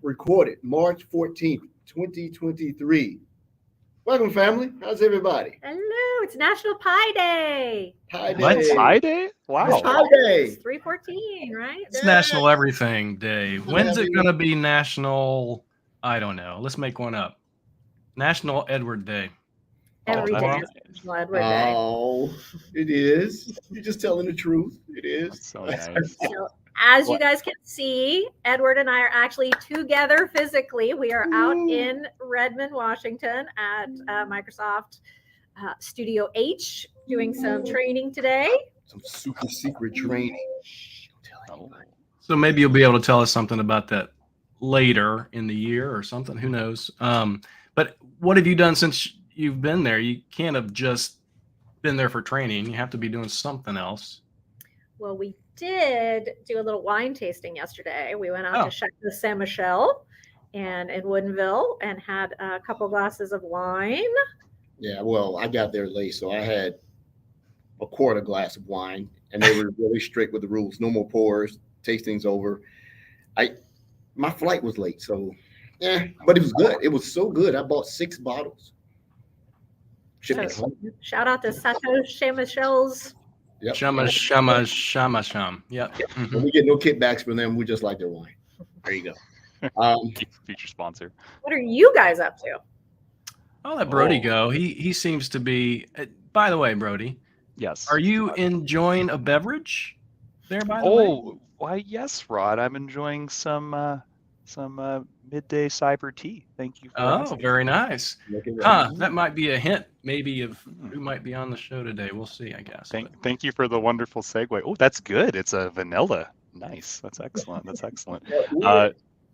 Recorded March 14th, 2023. Welcome, family. How's everybody? Hello, it's National Pie Day. Pie What? Day. Pie Day? Wow. It's Pie Day. It's 3/14, right? It's National Everything Day. When's it going to be National? I don't know. Let's make one up. National Edward Day. Every day tomorrow? is National Edward Day. Oh, it is. You're just telling the truth. It is. That's so nice. So, as you guys can see, Edward and I are actually together physically. We are out in Redmond, Washington at Microsoft Studio H doing some training today. Some super secret training. So maybe you'll be able to tell us something about that later in the year or something. Who knows? But what have you done since you've been there? You can't have just been there for training. You have to be doing something else. Well, we did do a little wine tasting yesterday. We went out to Chateau Saint Michel and in Woodinville and had a couple glasses of wine. Yeah, well, I got there late, so I had a quarter glass of wine, and they were really strict with the rules. No more pours. Tasting's over. My flight was late, so yeah, but it was good. It was so good. I bought 6 bottles. Shipped So, shout out to Chateau Saint Michel's. Yep. Shama. Yep. When we get no kickbacks from them, we just like their wine. There you go. Future sponsor. What are you guys up to? I'll let Brody go. He seems to be. By the way, Brody, Yes. are you enjoying a beverage there? By the way. Why, yes, Rod. I'm enjoying some midday cyber tea. Thank you. For asking. Very nice. That might be a hint, maybe, of who might be on the show today. We'll see, I guess. Thank you for the wonderful segue. Oh, that's good. It's a vanilla. Nice. That's excellent.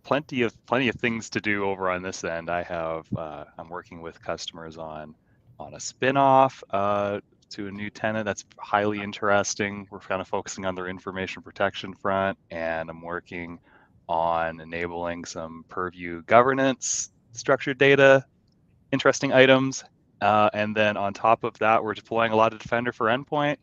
Plenty of things to do over on this end. I'm working with customers on a spin-off to a new tenant that's highly interesting. We're kind of focusing on their information protection front, and I'm working on enabling some purview governance, structured data, interesting items. And then on top of that, we're deploying a lot of Defender for Endpoint.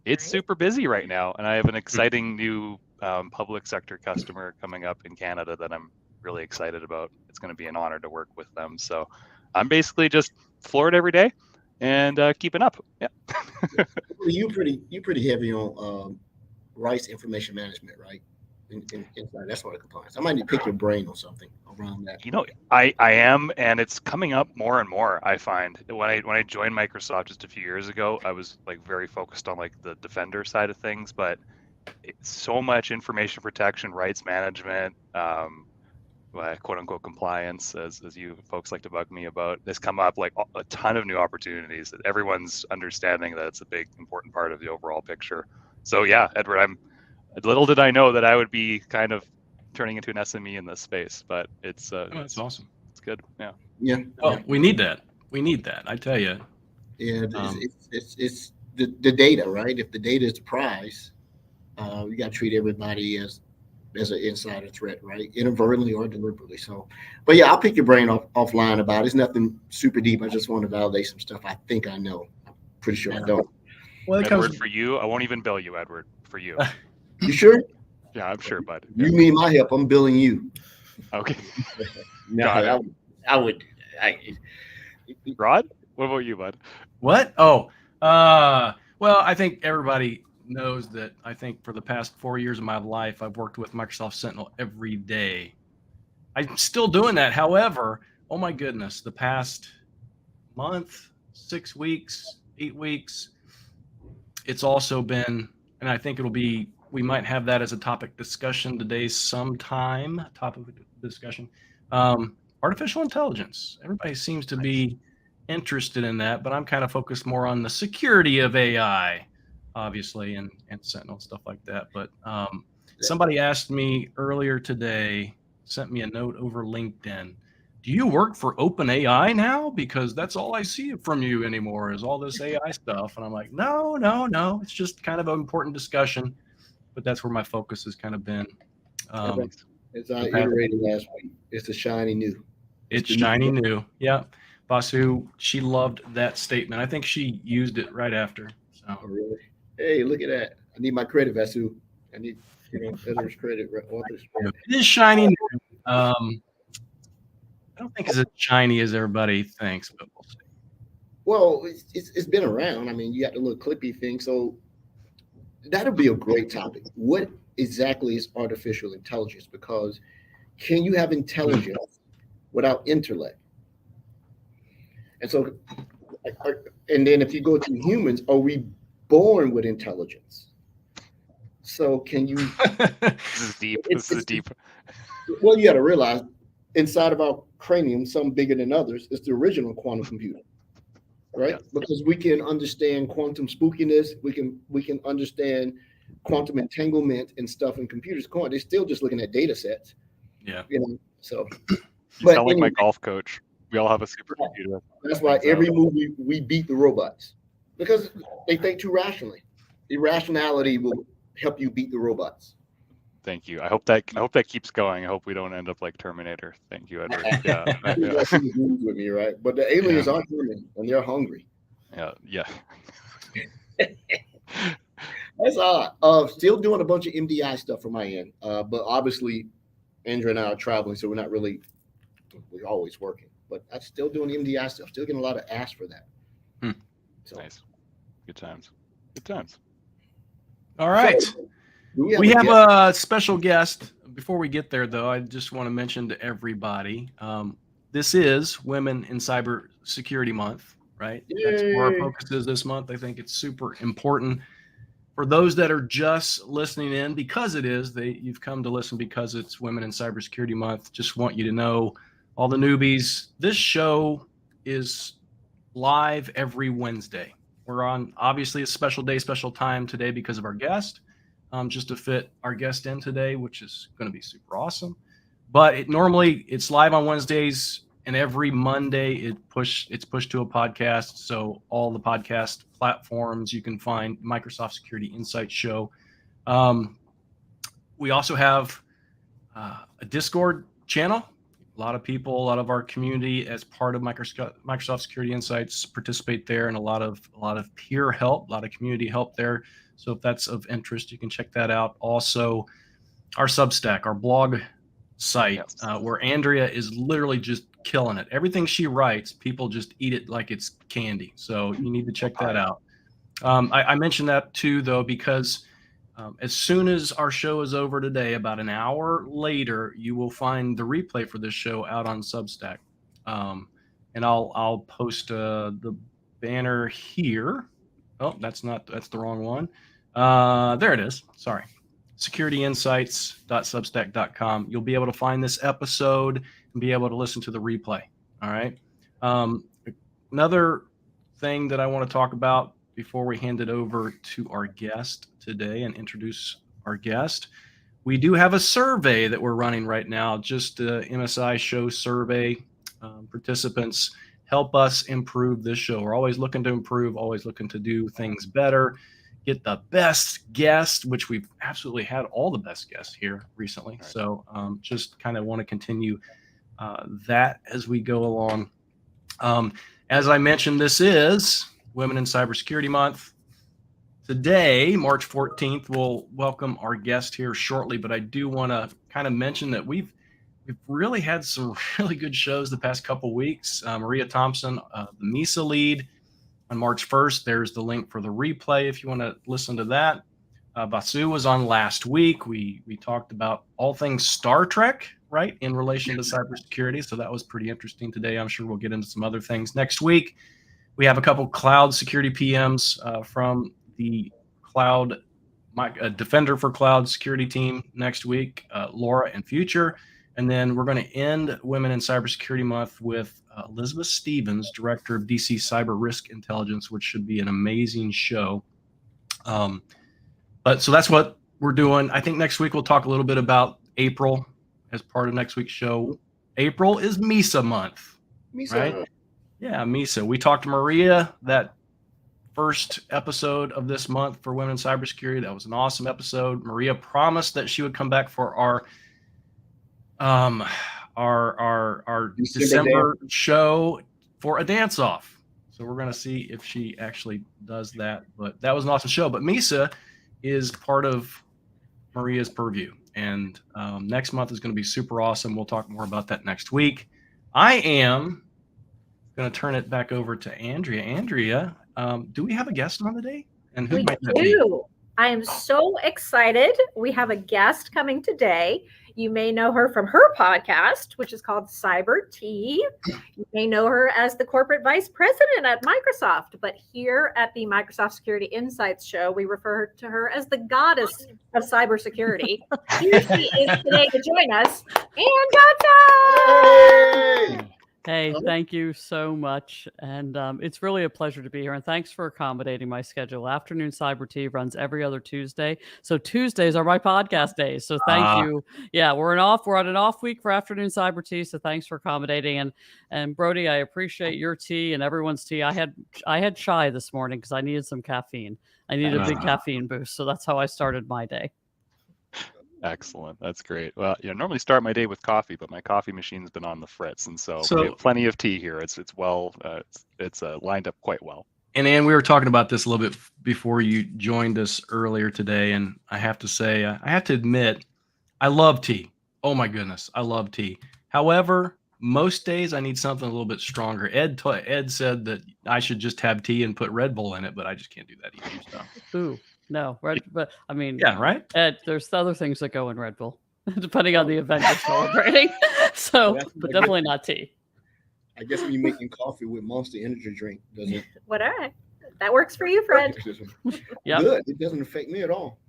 It's super busy right now, and I have an exciting new public sector customer coming up in Canada that I'm really excited about. It's going to be an honor to work with them. So I'm basically just floored every day and keeping up. Yeah. You pretty heavy on rights information management, right? That's what it compliance. I might need to pick your brain on something around that. I am, and it's coming up more and more. I find when I joined Microsoft just a few years ago, I was like very focused on like the Defender side of things, but so much information protection, rights management, quote unquote compliance, as you folks like to bug me about, has come up like a ton of new opportunities that everyone's understanding that it's a big important part of the overall picture. So yeah, Edward, little did I know that I would be kind of turning into an SME in this space, but it's awesome. It's good. Yeah. Yeah. Oh, we need that. I tell you. Yeah, it's the data, right? If the data is the prize, you got to treat everybody as an insider threat, right? Inadvertently or deliberately. So, but yeah, I'll pick your brain offline about it. It's nothing super deep. I just want to validate some stuff I think I know. I'm pretty sure I don't. Well, Edward, for you, I won't even bill you, Edward. For you. You sure? Yeah, I'm sure, bud. You need my help. I'm billing you. Okay. No, I would. Rod, what about you, bud? What? Oh, well, I think everybody knows that I think for the past 4 years of my life, I've worked with Microsoft Sentinel every day. I'm still doing that. However, oh my goodness, the past month, 6 weeks, 8 weeks, it's also been, and I think we might have that as a topic discussion today sometime, topic discussion. Artificial intelligence. Everybody seems to be interested in that, but I'm kind of focused more on the security of AI, obviously, and Sentinel, stuff like that. But somebody asked me earlier today, sent me a note over LinkedIn. Do you work for OpenAI now? Because that's all I see from you anymore is all this AI stuff. And I'm like, no. It's just kind of an important discussion. But that's where my focus has kind of been. As I iterated last week, it's a shiny new. It's shiny new. Yeah. Basu, she loved that statement. I think she used it right after. So. Oh, really? Hey, look at that. I need my credit, Vasu. I need Edward's credit. Author's credit. It is shiny new. I don't think it's as shiny as everybody thinks, but we'll see. Well, it's been around. I mean, you got the little clippy thing. So that'll be a great topic. What exactly is artificial intelligence? Because can you have intelligence without intellect? And so, and then if you go to humans, are we born with intelligence? So can you? This is deep. This is deep. Well, you got to realize inside of our cranium, some bigger than others, is the original quantum computer, right? Yes. Because we can understand quantum spookiness, we can understand quantum entanglement and stuff in computers. They're still just looking at data sets, Yeah. So, You but sound like my anyway, golf coach. We all have a supercomputer. that's why every movie we beat the robots because they think too rationally. Irrationality will help you beat the robots. Thank you. I hope that keeps going. I hope we don't end up like Terminator. Thank you, Edward. Yeah. You guys agree with me, right? But the aliens are human and they're hungry. Yeah. That's still doing a bunch of MDI stuff from my end. But obviously, Andrew and I are traveling, so we're always working. But I'm still doing MDI stuff. Still getting a lot of ask for that. So. Nice. Good times. Good times. All right. So, we have a special guest. Before we get there, though, I just want to mention to everybody, this is Women in Cybersecurity Month, right? Yay. That's where our focus is this month. I think it's super important for those that are just listening in because you've come to listen because it's Women in Cybersecurity Month. Just want you to know, all the newbies, this show is live every Wednesday. We're on obviously a special day, special time today because of our guest, just to fit our guest in today, which is going to be super awesome. But it's live on Wednesdays, and every Monday it's pushed to a podcast. So all the podcast platforms you can find Microsoft Security Insight Show. We also have a Discord channel. A lot of people, a lot of our community as part of Microsoft Security Insights participate there, and a lot of peer help, a lot of community help there. So if that's of interest, you can check that out. Also, our Substack, our blog site, where Andrea is literally just killing it. Everything she writes, people just eat it like it's candy. So you need to check that out. I mentioned that too, though, because as soon as our show is over today, about an hour later, you will find the replay for this show out on Substack. And I'll post the banner here. Oh, that's the wrong one. There it is. Sorry. securityinsights.substack.com. You'll be able to find this episode and be able to listen to the replay. All right. Another thing that I want to talk about before we hand it over to our guest today and introduce our guest, we do have a survey that we're running right now, just the MSI show survey. Participants help us improve this show. We're always looking to improve, always looking to do things better, get the best guest, which we've absolutely had all the best guests here recently. Right. So just kind of want to continue that as we go along. As I mentioned, this is Women in Cybersecurity Month. Today, March 14th, we'll welcome our guest here shortly, but I do want to kind of mention that we've really had some really good shows the past couple weeks. Maria Thompson, the MISA lead on March 1st. There's the link for the replay if you want to listen to that. Basu was on last week. We talked about all things Star Trek, right, in relation to cybersecurity. So that was pretty interesting today. I'm sure we'll get into some other things next week. We have a couple cloud security PMs from the cloud Defender for Cloud Security team next week, Laura and Future. And then we're going to end Women in Cybersecurity Month with Elizabeth Stevens, Director of DC Cyber Risk Intelligence, which should be an amazing show. But so that's what we're doing. I think next week we'll talk a little bit about April as part of next week's show. April is MISA month, right? Yeah, MISA. We talked to Maria that first episode of this month for Women in Cybersecurity. That was an awesome episode. Maria promised that she would come back for our December show for a dance off. So we're going to see if she actually does that. But that was an awesome show. But MISA is part of Maria's purview. And next month is going to be super awesome. We'll talk more about that next week. I am going to turn it back over to Andrea. Andrea, do we have a guest on today? And who We might that be? do. I am so excited. We have a guest coming today. You may know her from her podcast, which is called CyberT. You may know her as the corporate vice president at Microsoft, but here at the Microsoft Security Insights show, we refer to her as the goddess of cybersecurity. Here she is today to join us, Ann Johnson! Hey, thank you so much. And it's really a pleasure to be here. And thanks for accommodating my schedule. Afternoon Cyber Tea runs every other Tuesday. So Tuesdays are my podcast days. So thank you. Yeah, we're on an off week for Afternoon Cyber Tea. So thanks for accommodating. And Brody, I appreciate your tea and everyone's tea. I had chai this morning because I needed some caffeine. I needed a big caffeine boost. So that's how I started my day. Excellent. That's great. Well, normally start my day with coffee, but my coffee machine's been on the fritz, and so we have plenty of tea here. It's lined up quite well. And Ann, we were talking about this a little bit before you joined us earlier today, and I have to say, I have to admit, I love tea. Oh my goodness, I love tea. However, most days I need something a little bit stronger. Ed said that I should just have tea and put Red Bull in it, but I just can't do that either. So. Ooh. No, but I mean, yeah, right. Ed, there's other things that go in Red Bull, depending on the event you're celebrating. So, but definitely not tea. I guess when you're making coffee with Monster Energy drink, does it? Whatever. That works for you, Fred. Yeah. Good. It doesn't affect me at all.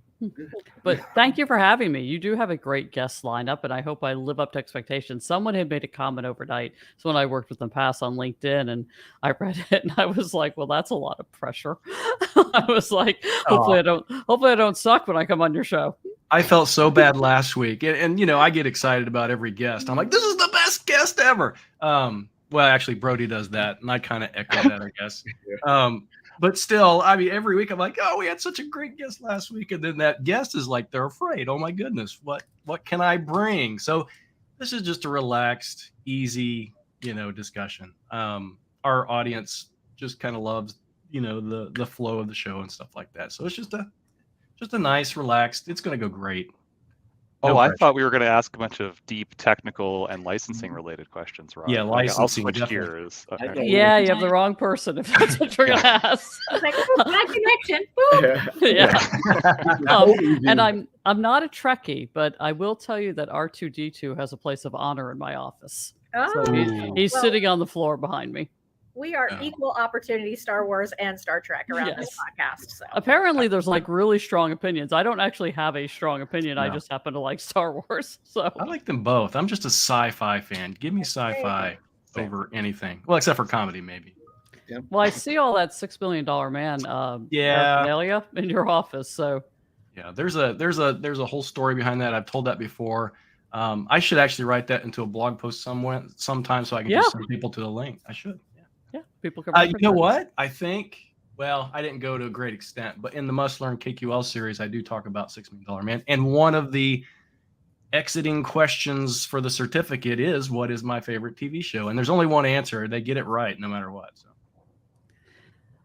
But thank you for having me. You do have a great guest lineup, and I hope I live up to expectations. Someone had made a comment overnight. So when I worked with them past on LinkedIn, and I read it, and I was like, "Well, that's a lot of pressure." I was like, "Hopefully, I don't suck when I come on your show." I felt so bad last week, and I get excited about every guest. I'm like, "This is the best guest ever." Well, actually, Brody does that, and I kind of echo that, I guess. But still, I mean, every week I'm like, oh, we had such a great guest last week. And then that guest is like, they're afraid. Oh, my goodness, what can I bring? So this is just a relaxed, easy, discussion. Our audience just kind of loves, the flow of the show and stuff like that. So it's just a nice, relaxed, it's going to go great. No pressure. I thought we were going to ask a bunch of deep technical and licensing related questions, Rob. Yeah, licensing. I'll switch gears. Okay. Yeah, you have the wrong person if that's what you're going to ask. It's like, oh, my connection. Boop. Yeah. And I'm not a Trekkie, but I will tell you that R2D2 has a place of honor in my office. Oh. So he's sitting on the floor behind me. We are equal opportunity Star Wars and Star Trek around this podcast. So apparently there's like really strong opinions. I don't actually have a strong opinion. No. I just happen to like Star Wars. So I like them both. I'm just a sci-fi fan. Give me sci-fi over anything. Well, except for comedy, maybe. Yeah. Well, I see all that $6 billion man paraphernalia in your office. So yeah, there's a whole story behind that. I've told that before. I should actually write that into a blog post sometime so I can just send people to the link. I should. Yeah, people can. You know what? I think. Well, I didn't go to a great extent, but in the Must Learn KQL series, I do talk about $6 Million Man, and one of the exiting questions for the certificate is, "What is my favorite TV show?" And there's only one answer. They get it right no matter what. So.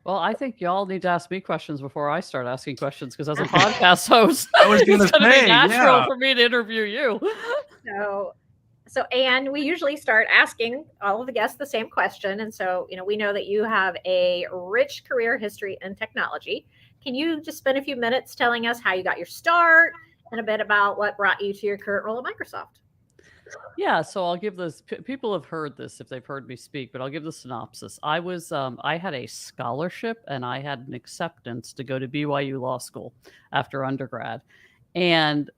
Well, I think y'all need to ask me questions before I start asking questions, because as a podcast host, I was going to be natural for me to interview you. So Ann, we usually start asking all of the guests the same question. And so, we know that you have a rich career history in technology. Can you just spend a few minutes telling us how you got your start and a bit about what brought you to your current role at Microsoft? Yeah, so I'll give this. People have heard this if they've heard me speak, but I'll give the synopsis. I had a scholarship and I had an acceptance to go to BYU Law School after undergrad. And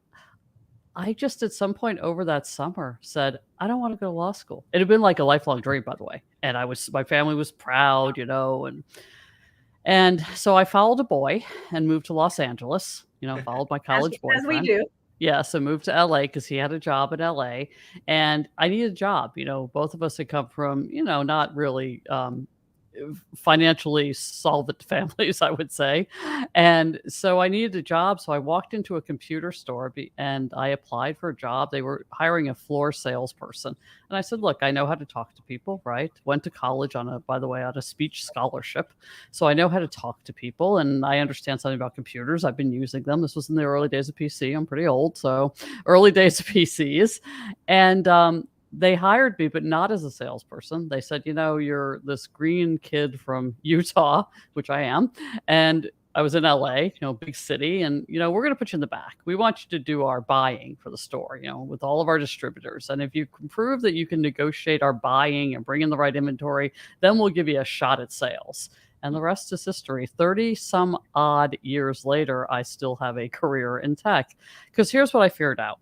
I just at some point over that summer said, I don't want to go to law school. It had been like a lifelong dream, by the way. And my family was proud, and so I followed a boy and moved to Los Angeles, followed my college boyfriend. As we do. Yeah, so moved to LA because he had a job in LA and I needed a job. Both of us had come from, not really financially solvent families, I would say. And so I needed a job. So I walked into a computer store and I applied for a job. They were hiring a floor salesperson. And I said, look, I know how to talk to people, right? Went to college by the way, on a speech scholarship. So I know how to talk to people and I understand something about computers. I've been using them. This was in the early days of PC. I'm pretty old. So early days of PCs. And, they hired me, but not as a salesperson. They said, you're this green kid from Utah, which I am. And I was in LA, big city. And, we're going to put you in the back. We want you to do our buying for the store, with all of our distributors. And if you can prove that you can negotiate our buying and bring in the right inventory, then we'll give you a shot at sales. And the rest is history. 30 some odd years later, I still have a career in tech. Because here's what I figured out.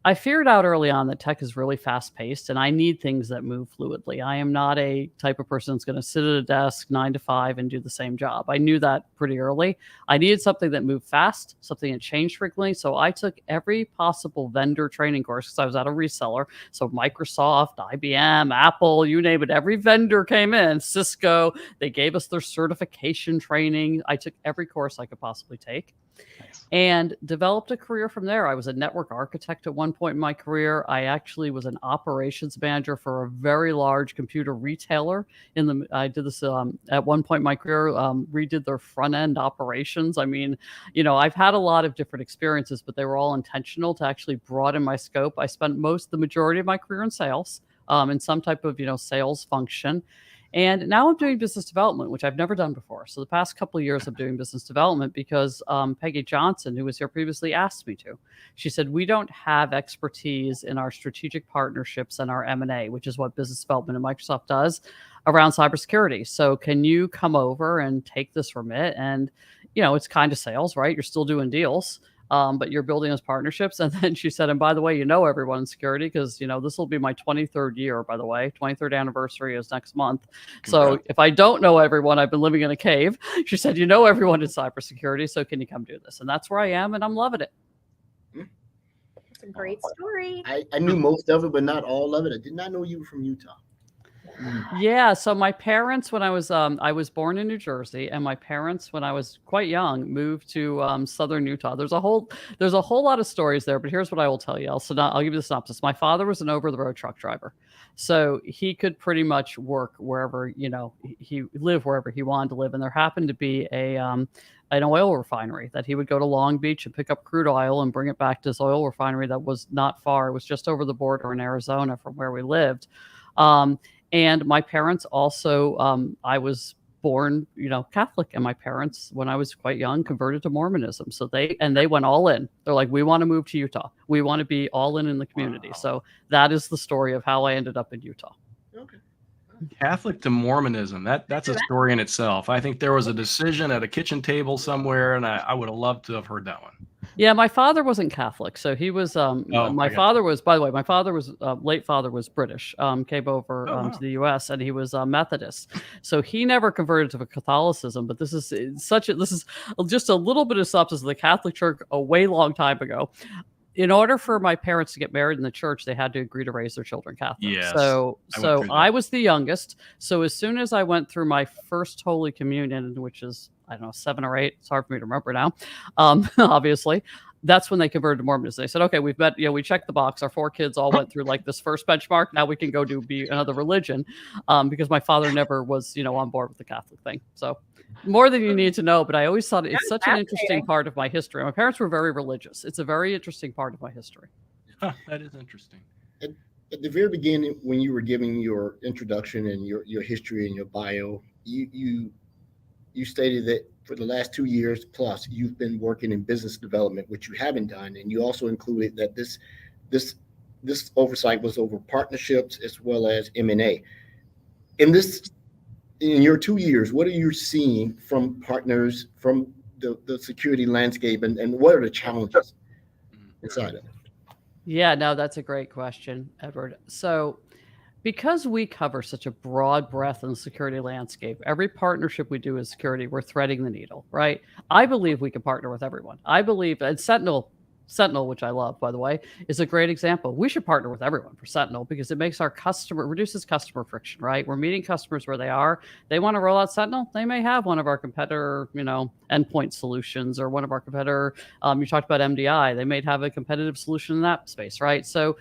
I figured out early on that tech is really fast paced and I need things that move fluidly. I am not a type of person that's going to sit at a desk 9 to 5 and do the same job. I knew that pretty early. I needed something that moved fast, something that changed frequently. So I took every possible vendor training course because I was at a reseller. So Microsoft, IBM, Apple, you name it, every vendor came in, Cisco, they gave us their certification training. I took every course I could possibly take. Nice. And developed a career from there. I was a network architect at one point in my career. I actually was an operations manager for a very large computer retailer. I did this at one point in my career, redid their front end operations. I mean, I've had a lot of different experiences, but they were all intentional to actually broaden my scope. I spent the majority of my career in sales, in some type of, sales function. And now I'm doing business development, which I've never done before. So the past couple of years, I'm doing business development because Peggy Johnson, who was here previously, asked me to. She said, we don't have expertise in our strategic partnerships and our M&A, which is what business development at Microsoft does around cybersecurity. So can you come over and take this from it? And, it's kind of sales, right? You're still doing deals. But you're building those partnerships. And then she said, and by the way, everyone in security, because, this will be my 23rd year, by the way, 23rd anniversary is next month. Congrats. So if I don't know everyone, I've been living in a cave. She said, everyone in cybersecurity. So can you come do this? And that's where I am. And I'm loving it. It's a great story. I knew most of it, but not all of it. I did not know you were from Utah. Yeah. So my parents, when I was born in New Jersey, and my parents, when I was quite young, moved to southern Utah. There's a whole lot of stories there, but here's what I will tell you. I'll give you the synopsis. My father was an over-the-road truck driver, so he could pretty much work wherever he lived wherever he wanted to live, and there happened to be an oil refinery that he would go to Long Beach and pick up crude oil and bring it back to this oil refinery that was not far. It was just over the border in Arizona from where we lived. And my parents also, I was born, Catholic, and my parents, when I was quite young, converted to Mormonism. So they went all in. They're like, we want to move to Utah. We want to be all in the community. Wow. So that is the story of how I ended up in Utah. Okay. Catholic to Mormonism. That's a story in itself. I think there was a decision at a kitchen table somewhere, and I would have loved to have heard that one. Yeah, my father wasn't Catholic, so he was. My father was. By the way, my father was late father was British. Came over to the U.S. and he was Methodist, so he never converted to Catholicism. But this is just a little bit of substance of the Catholic Church a way long time ago. In order for my parents to get married in the church, they had to agree to raise their children Catholic. Yes, so I was the youngest. So as soon as I went through my first Holy Communion, which is, I don't know, 7 or 8, it's hard for me to remember now, obviously, that's when they converted to Mormonism. They said, okay, we've met, we checked the box. Our 4 kids all went through like this first benchmark. Now we can go be another religion, because my father never was, on board with the Catholic thing. So more than you need to know, but I always thought it's such an interesting part of my history. My parents were very religious. It's a very interesting part of my history. Huh, that is interesting. At the very beginning, when you were giving your introduction and your history and your bio, you stated that for the last 2 years plus, you've been working in business development, which you haven't done. And you also included that this oversight was over partnerships as well as M&A. In your 2 years, what are you seeing from partners, from the security landscape, and what are the challenges inside of it? Yeah, no, that's a great question, Edward. So because we cover such a broad breadth in the security landscape, every partnership we do in security, we're threading the needle, right? I believe we can partner with everyone. I believe, and Sentinel Sentinel, which I love, by the way, is a great example. We should partner with everyone for Sentinel because it makes reduces customer friction, right? We're meeting customers where they are. They want to roll out Sentinel. They may have one of our competitor, endpoint solutions, or one of our competitor. You talked about MDI. They may have a competitive solution in that space, right? So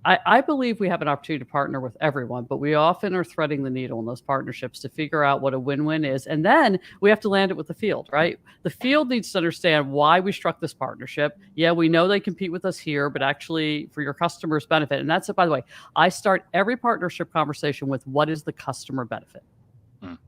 I believe we have an opportunity to partner with everyone, but we often are threading the needle in those partnerships to figure out what a win-win is. And then we have to land it with the field, right? The field needs to understand why we struck this partnership. Yeah, we know they compete with us here, but actually for your customer's benefit. And that's it, by the way, I start every partnership conversation with what is the customer benefit?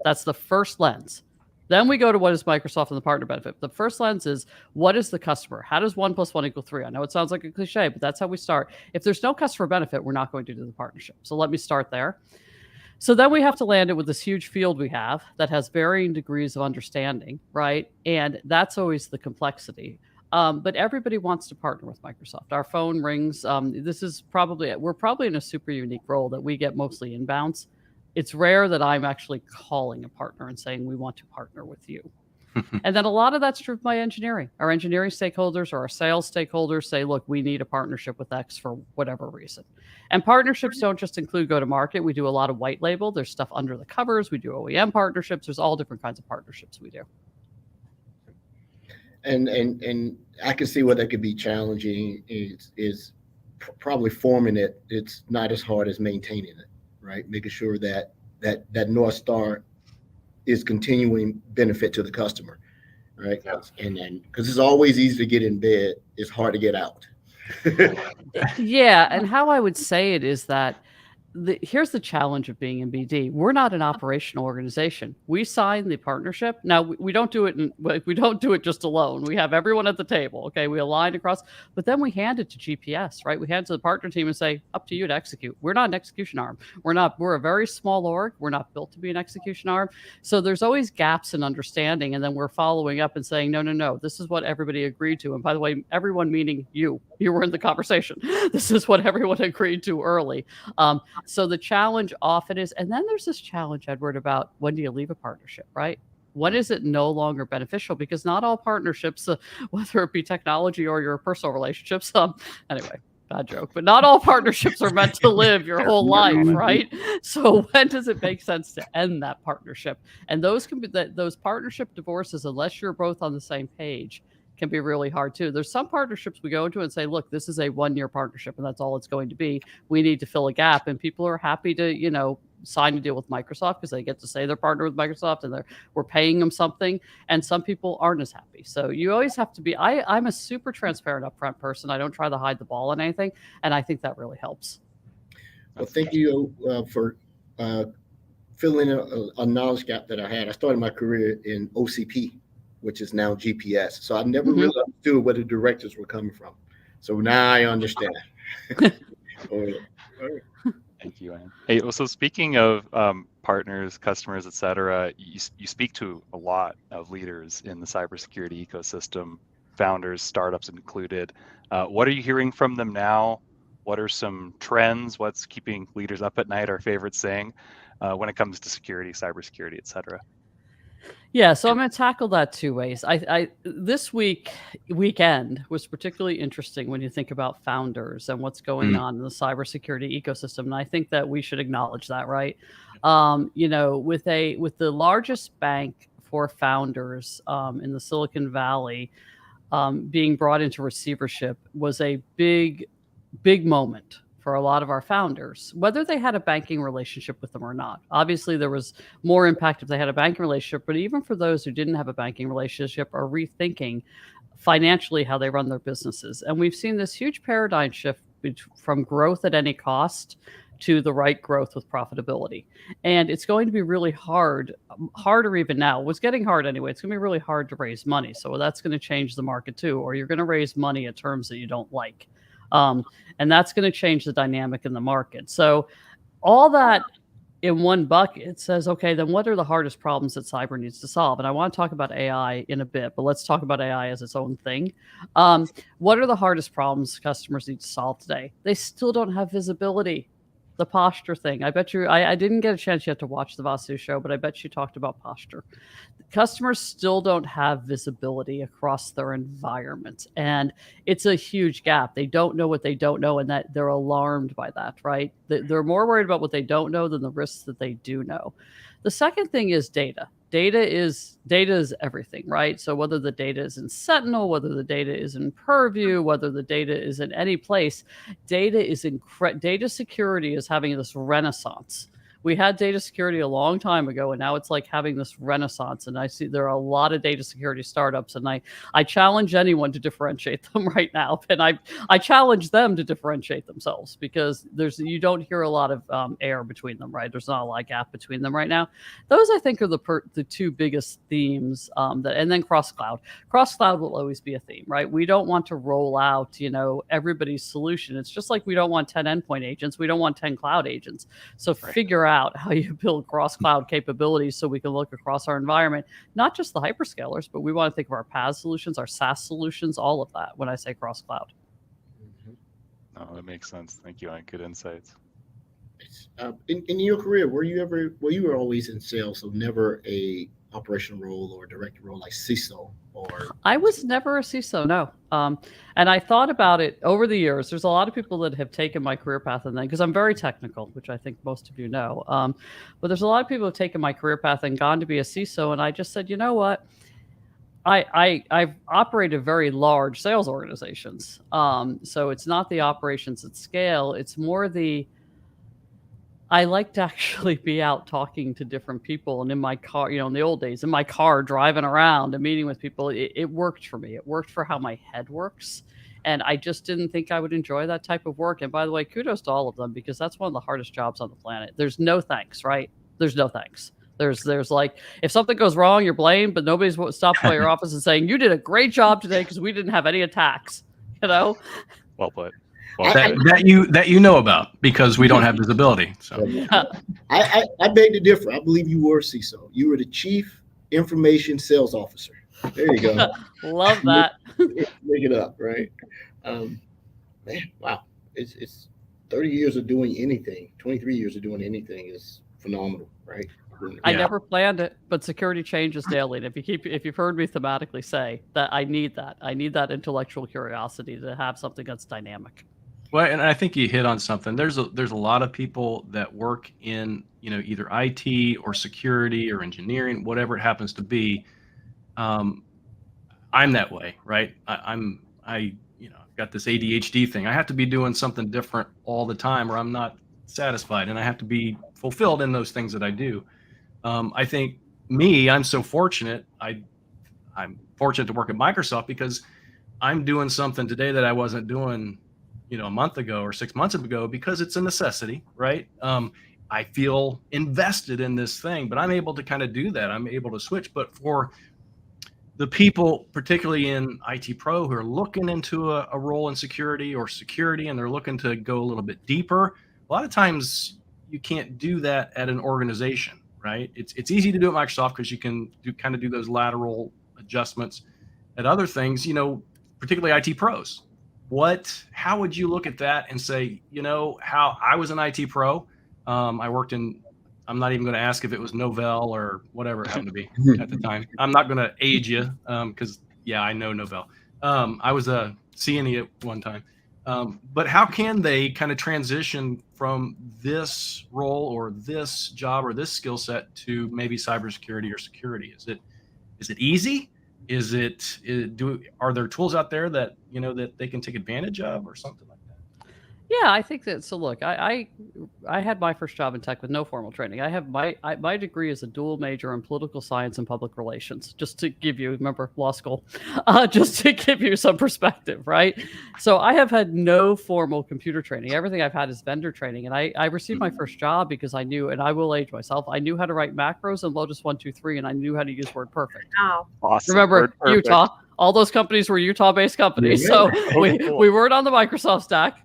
That's the first lens. Then we go to what is Microsoft and the partner benefit. The first lens is what is the customer? How does 1 + 1 = 3? I know it sounds like a cliche, but that's how we start. If there's no customer benefit, we're not going to do the partnership. So let me start there. So then we have to land it with this huge field we have that has varying degrees of understanding, right? And that's always the complexity. But everybody wants to partner with Microsoft. Our phone rings. We're probably in a super unique role that we get mostly inbounds. It's rare that I'm actually calling a partner and saying, we want to partner with you. And then a lot of that's true of my engineering. Our engineering stakeholders or our sales stakeholders say, look, we need a partnership with X for whatever reason. And partnerships don't just include go-to-market. We do a lot of white label. There's stuff under the covers. We do OEM partnerships. There's all different kinds of partnerships we do. And I can see where that could be challenging is probably forming it. It's not as hard as maintaining it. Right, making sure that North Star is continuing benefit to the customer, right? Yeah. And then because it's always easy to get in bed, it's hard to get out. Yeah, and how I would say it is that here's the challenge of being in BD. We're not an operational organization. We sign the partnership. Now we don't do it just alone. We have everyone at the table. Okay, we align across, but then we hand it to GPS, right? We hand it to the partner team and say, up to you to execute. We're not an execution arm. We're a very small org. We're not built to be an execution arm. So there's always gaps in understanding, and then we're following up and saying, no, this is what everybody agreed to. And by the way, everyone meaning you were in the conversation. This is what everyone agreed to early. So the challenge often is, and then there's this challenge, Edward, about when do you leave a partnership, right? When is it no longer beneficial? Because not all partnerships, whether it be technology or your personal relationships, anyway, bad joke, but not all partnerships are meant to live your whole life, right? So when does it make sense to end that partnership? And those can be those partnership divorces, unless you're both on the same page, can be really hard too. There's some partnerships we go into and say, look, this is a 1-year partnership and that's all it's going to be. We need to fill a gap. And people are happy to, sign a deal with Microsoft because they get to say they're partnered with Microsoft and we're paying them something. And some people aren't as happy. So you always have to be, I'm a super transparent upfront person. I don't try to hide the ball on anything. And I think that really helps. Well, thank you for filling in a knowledge gap that I had. I started my career in OCP, which is now GPS. So I never really understood where the directives were coming from. So now I understand. Thank you, Ann. Hey, so speaking of partners, customers, et cetera, you speak to a lot of leaders in the cybersecurity ecosystem, founders, startups included. What are you hearing from them now? What are some trends? What's keeping leaders up at night, our favorite saying, when it comes to security, cybersecurity, et cetera? Yeah, so I'm going to tackle that 2 ways. This weekend was particularly interesting when you think about founders and what's going on in the cybersecurity ecosystem, and I think that we should acknowledge that, right? With the largest bank for founders in the Silicon Valley being brought into receivership was a big moment for a lot of our founders, whether they had a banking relationship with them or not. Obviously, there was more impact if they had a banking relationship, but even for those who didn't have a banking relationship are rethinking financially how they run their businesses. And we've seen this huge paradigm shift from growth at any cost to the right growth with profitability. And it's going to be really harder even now. It was getting hard anyway. It's going to be really hard to raise money. So that's going to change the market too, or you're going to raise money at terms that you don't like. And that's going to change the dynamic in the market. So all that in one bucket says, okay, then what are the hardest problems that cyber needs to solve? And I want to talk about AI in a bit, but let's talk about AI as its own thing. What are the hardest problems customers need to solve today? They still don't have visibility. The posture thing. I bet you, I didn't get a chance yet to watch the Vasu show, but I bet you talked about posture. Customers still don't have visibility across their environment. And it's a huge gap. They don't know what they don't know, and that they're alarmed by that, right? They're more worried about what they don't know than the risks that they do know. The second thing is data. Data is everything, right? So whether the data is in Sentinel, whether the data is in Purview, whether the data is in any place, data security is having this renaissance. We had data security a long time ago, and now it's like having this renaissance. And I see there are a lot of data security startups, and I challenge anyone to differentiate them right now. And I challenge them to differentiate themselves, because you don't hear a lot of air between them, right? There's not a lot of gap between them right now. Those, I think, are the two biggest themes. And then cross cloud. Cross cloud will always be a theme, right? We don't want to roll out, everybody's solution. It's just like we don't want 10 endpoint agents. We don't want 10 cloud agents. So figure out how you build cross cloud capabilities so we can look across our environment, not just the hyperscalers, but we want to think of our PaaS solutions, our SaaS solutions, all of that when I say cross cloud. Oh, that makes sense. Thank you, Ike. Good insights. In your career, were you were always in sales, so never a operational role or director role like CISO? I was never a CISO, no. And I thought about it over the years. There's a lot of people that have taken my career path, and then, because I'm very technical, which I think most of you know, but there's a lot of people who have taken my career path and gone to be a CISO, and I just said, you know what? I've operated very large sales organizations. So it's not the operations at scale. It's more I like to actually be out talking to different people, and in my car, in the old days, in my car, driving around and meeting with people, it worked for me. It worked for how my head works. And I just didn't think I would enjoy that type of work. And by the way, kudos to all of them, because that's one of the hardest jobs on the planet. There's no thanks, right? There's no thanks. There's like, if something goes wrong, you're blamed, but nobody's stopped by your office and saying, you did a great job today because we didn't have any attacks, Well put. That you know about, because we don't have visibility. So I beg to differ. I believe you were CISO. You were the Chief Information Sales Officer. There you go. Love that. Make it up, right? Man, wow. It's 30 years of doing anything. 23 years of doing anything is phenomenal, right? I never planned it, but security changes daily. And if you've heard me thematically say that, I need that intellectual curiosity to have something that's dynamic. Well, and I think you hit on something. There's a lot of people that work in, either IT or security or engineering, whatever it happens to be. I'm that way, right? I've got this ADHD thing. I have to be doing something different all the time, or I'm not satisfied, and I have to be fulfilled in those things that I do. I think I'm so fortunate. I'm fortunate to work at Microsoft, because I'm doing something today that I wasn't doing a month ago or 6 months ago, because it's a necessity, right? I feel invested in this thing, but I'm able to kind of do that. I'm able to switch. But for the people, particularly in IT Pro, who are looking into a role in security or security, and they're looking to go a little bit deeper, a lot of times you can't do that at an organization, right? It's easy to do at Microsoft because you can do those lateral adjustments. At other things, particularly IT Pros, how would you look at that and say, how I was an IT Pro, I worked in, I'm not even going to ask if it was Novell or whatever it happened to be at the time. I'm not going to age you, because I know Novell. I was a CNE at one time. But how can they kind of transition from this role or this job or this skill set to maybe cybersecurity or security? Is it easy? Are there tools out there that that they can take advantage of, or something like that? Yeah, I think that. So look, I had my first job in tech with no formal training. I have my degree is a dual major in political science and public relations, just to give you, remember law school, just to give you some perspective, right? So I have had no formal computer training. Everything I've had is vendor training. And I received my first job because I knew, and I will age myself, I knew how to write macros and Lotus 1, 2, 3, and I knew how to use WordPerfect. Wow. Awesome. Remember, Utah, all those companies were Utah-based companies. So we weren't on the Microsoft stack.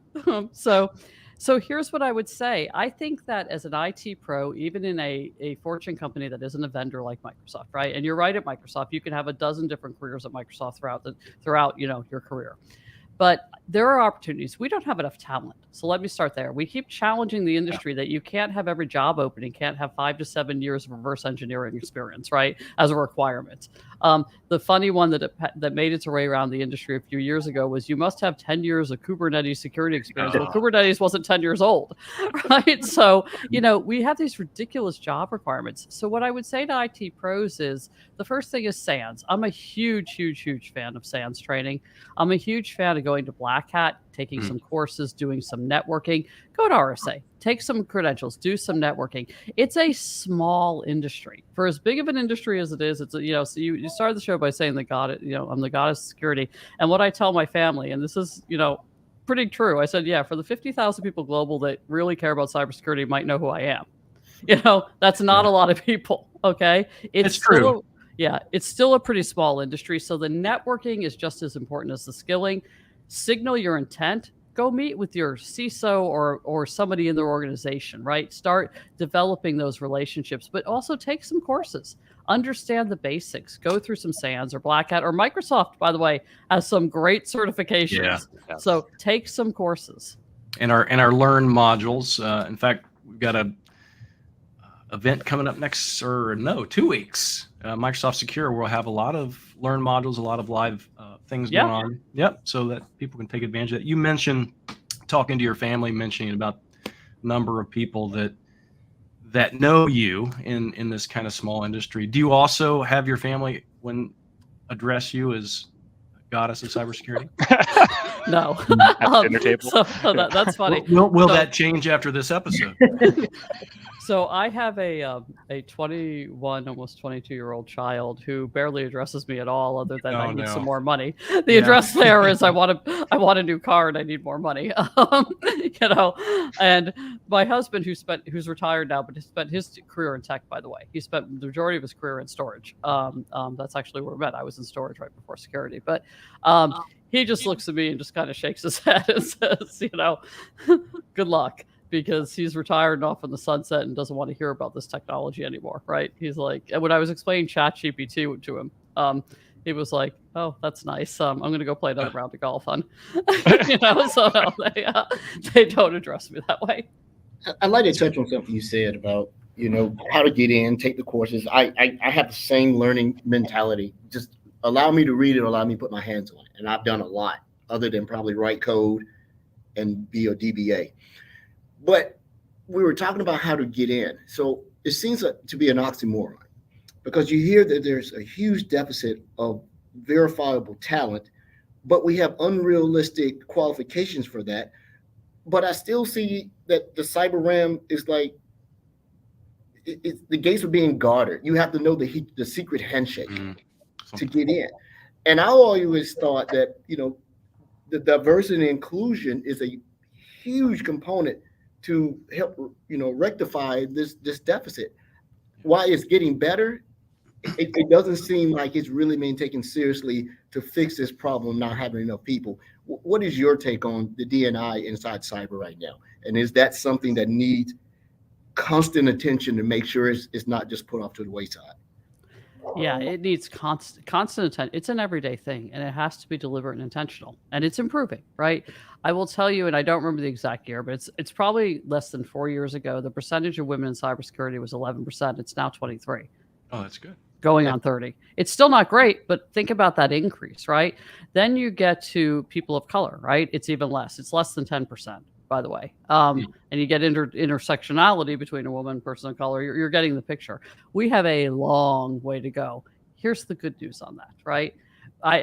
So here's what I would say. I think that as an IT pro, even in a Fortune company that isn't a vendor like Microsoft, right? And you're right, at Microsoft, you can have a dozen different careers at Microsoft throughout your career. But there are opportunities. We don't have enough talent. So let me start there. We keep challenging the industry that you can't have every job opening, can't have 5 to 7 years of reverse engineering experience, right, as a requirement. The funny one that made its way around the industry a few years ago was you must have 10 years of Kubernetes security experience. Well, Kubernetes wasn't 10 years old, right? So, we have these ridiculous job requirements. So what I would say to IT pros is the first thing is SANS. I'm a huge, huge, huge fan of SANS training. I'm a huge fan of going to Black Hat, taking some courses, doing some networking. Go to RSA, take some credentials, do some networking. It's a small industry. For as big of an industry as it is, it's, so you started the show by saying that God, I'm the goddess of security. And what I tell my family, and this is, pretty true. I said, yeah, for the 50,000 people global that really care about cybersecurity might know who I am. That's not a lot of people. Okay. It's true. It's still a pretty small industry. So the networking is just as important as the skilling. Signal your intent. Go meet with your CISO or somebody in their organization, right? Start developing those relationships, but also take some courses. Understand the basics. Go through some SANS or Black Hat, or Microsoft, by the way, has some great certifications. Yeah. Yes. So take some courses. And our Learn modules. In fact, we've got a event coming up 2 weeks. Microsoft Secure will have a lot of Learn modules, a lot of live things going on. Yep. So that people can take advantage of that. You mentioned talking to your family, mentioning about number of people that know you in this kind of small industry. Do you also have your family address you as goddess of cybersecurity? No. At the dinner table. So that's funny. Will that change after this episode? So I have a 21, almost 22-year-old child who barely addresses me at all, other than I need some more money. The address there is I want a new car and I need more money. And my husband, who's retired now, but has spent his career in tech, by the way. He spent the majority of his career in storage. That's actually where we met. I was in storage right before security, but he just looks at me and just kind of shakes his head and says, good luck. Because he's retired and off in the sunset and doesn't want to hear about this technology anymore, right? He's like, and when I was explaining ChatGPT to him, he was like, "Oh, that's nice. I'm going to go play another round of golf, hon." So no, they don't address me that way. I'd like to touch on something you said about how to get in, take the courses. I have the same learning mentality. Just allow me to read it, allow me to put my hands on it, and I've done a lot other than probably write code and be a DBA. But we were talking about how to get in. So it seems to be an oxymoron, because you hear that there's a huge deficit of verifiable talent, but we have unrealistic qualifications for that. But I still see that the cyber realm is like, the gates are being guarded. You have to know the secret handshake to get in. And I always thought that, the diversity and inclusion is a huge component to help, rectify this deficit. Why it's getting better, it doesn't seem like it's really being taken seriously to fix this problem, not having enough people. What is your take on the D&I inside cyber right now? And is that something that needs constant attention to make sure it's not just put off to the wayside? Yeah, it needs constant attention. It's an everyday thing, and it has to be deliberate and intentional, and it's improving, right? I will tell you, and I don't remember the exact year, but it's probably less than 4 years ago. The percentage of women in cybersecurity was 11%. It's now 23. Oh, that's good. Going on 30. It's still not great, but think about that increase, right? Then you get to people of color, right? It's even less. It's less than 10%. By the way, and you get intersectionality between a woman and person of color. You're getting the picture. We have a long way to go. Here's the good news on that, right? I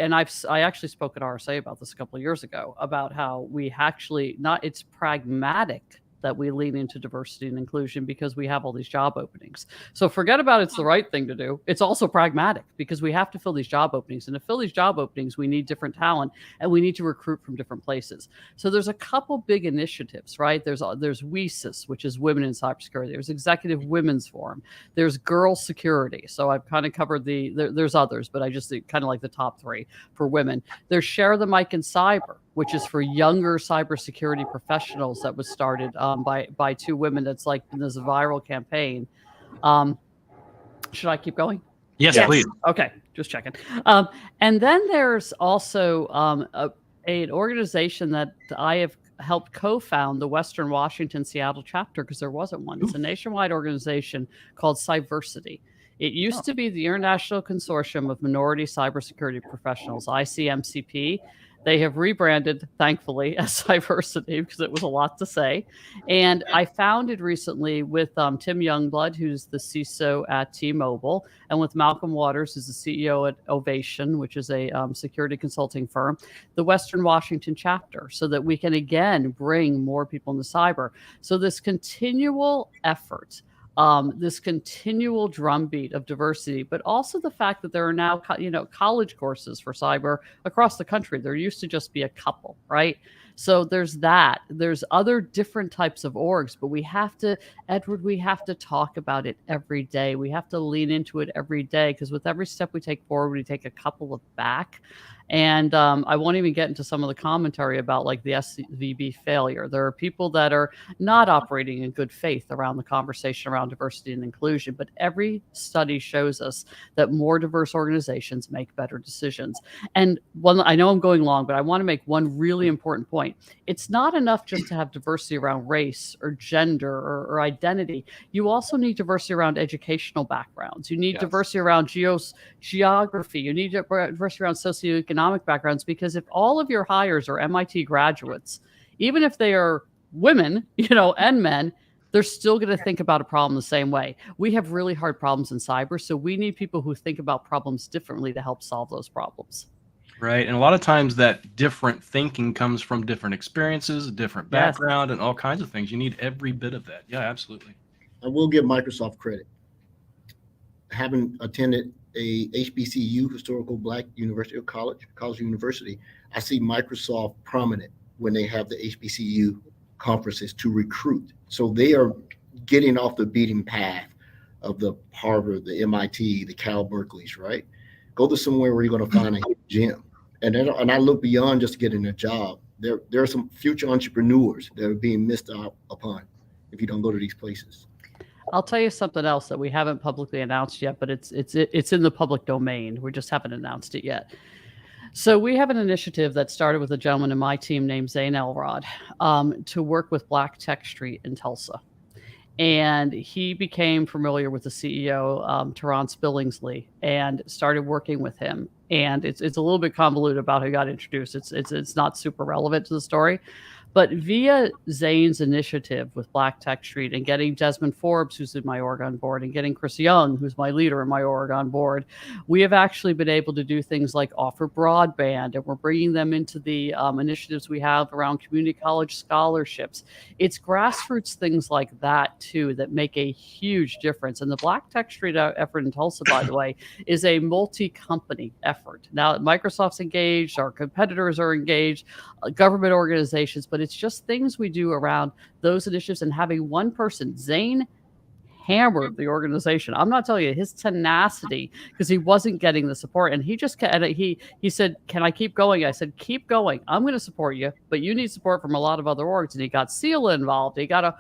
actually spoke at RSA about this a couple of years ago, about how we actually it's pragmatic that we lean into diversity and inclusion because we have all these job openings. So forget about it's the right thing to do. It's also pragmatic because we have to fill these job openings. And to fill these job openings, we need different talent and we need to recruit from different places. So there's a couple big initiatives, right? There's WESIS, which is Women in Cybersecurity. There's Executive Women's Forum. There's Girl Security. So I've kind of covered there's others, but I just kind of like the top 3 for women. There's Share the Mic in Cyber, which is for younger cybersecurity professionals, that was started by 2 women. That's like there's a viral campaign. Should I keep going? Yes, please. Okay, just checking. And then there's also an organization that I have helped co-found, the Western Washington Seattle chapter, because there wasn't one. It's a nationwide organization called Cybersecurity. It used to be the International Consortium of Minority Cybersecurity Professionals, ICMCP. They have rebranded, thankfully, as Cybersecurity because it was a lot to say. And I founded recently with Tim Youngblood, who's the CISO at T-Mobile, and with Malcolm Waters, who's the CEO at Ovation, which is a security consulting firm, the Western Washington chapter, so that we can, again, bring more people into cyber. So this continual effort, this continual drumbeat of diversity, but also the fact that there are now, college courses for cyber across the country. There used to just be a couple, right? So there's that. There's other different types of orgs, but we have to, Edward, we have to talk about it every day. We have to lean into it every day, because with every step we take forward, we take a couple of back. And I won't even get into some of the commentary about like the SCVP failure. There are people that are not operating in good faith around the conversation around diversity and inclusion, but every study shows us that more diverse organizations make better decisions. And I know I'm going long, but I want to make one really important point. It's not enough just to have diversity around race or gender or identity. You also need diversity around educational backgrounds. You need diversity around geography. You need diversity around socioeconomic backgrounds, because if all of your hires are MIT graduates, even if they are women, and men, they're still going to think about a problem the same way. We have really hard problems in cyber, so we need people who think about problems differently to help solve those problems. Right. And a lot of times that different thinking comes from different experiences, different background, and all kinds of things. You need every bit of that. Yeah, absolutely. I will give Microsoft credit. Having attended a HBCU, Historical Black University or College University, I see Microsoft prominent when they have the HBCU conferences to recruit. So they are getting off the beaten path of the Harvard, the MIT, the Cal Berkeleys, right? Go to somewhere where you're going to find a gym. And I look beyond just getting a job. There are some future entrepreneurs that are being missed out upon if you don't go to these places. I'll tell you something else that we haven't publicly announced yet, but it's in the public domain. We just haven't announced it yet. So we have an initiative that started with a gentleman in my team named Zane Elrod to work with Black Tech Street in Tulsa. And he became familiar with the CEO, Terrence Billingsley, and started working with him. And it's a little bit convoluted about how he got introduced. It's not super relevant to the story. But via Zane's initiative with Black Tech Street and getting Desmond Forbes, who's in my org, on board, and getting Chris Young, who's my leader in my org, on board, we have actually been able to do things like offer broadband, and we're bringing them into the initiatives we have around community college scholarships. It's grassroots things like that, too, that make a huge difference. And the Black Tech Street effort in Tulsa, by the way, is a multi-company effort. Now, Microsoft's engaged, our competitors are engaged, government organizations, but it's just things we do around those initiatives, and having one person. Zane hammered the organization. I'm not telling you, his tenacity, because he wasn't getting the support, and he just he said, "Can I keep going?" I said, "Keep going. I'm going to support you, but you need support from a lot of other orgs." And he got SEALA involved. He got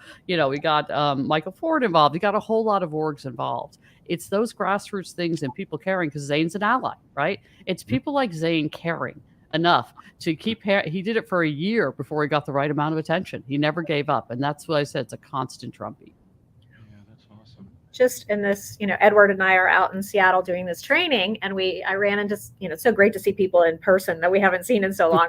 Michael Ford involved. He got a whole lot of orgs involved. It's those grassroots things and people caring, because Zane's an ally, right? It's people like Zane caring enough to keep. He did it for a year before he got the right amount of attention. He never gave up, and that's what I said. It's a constant drumbeat. Yeah, that's awesome. Just in this, Edward and I are out in Seattle doing this training, and I ran into, it's so great to see people in person that we haven't seen in so long.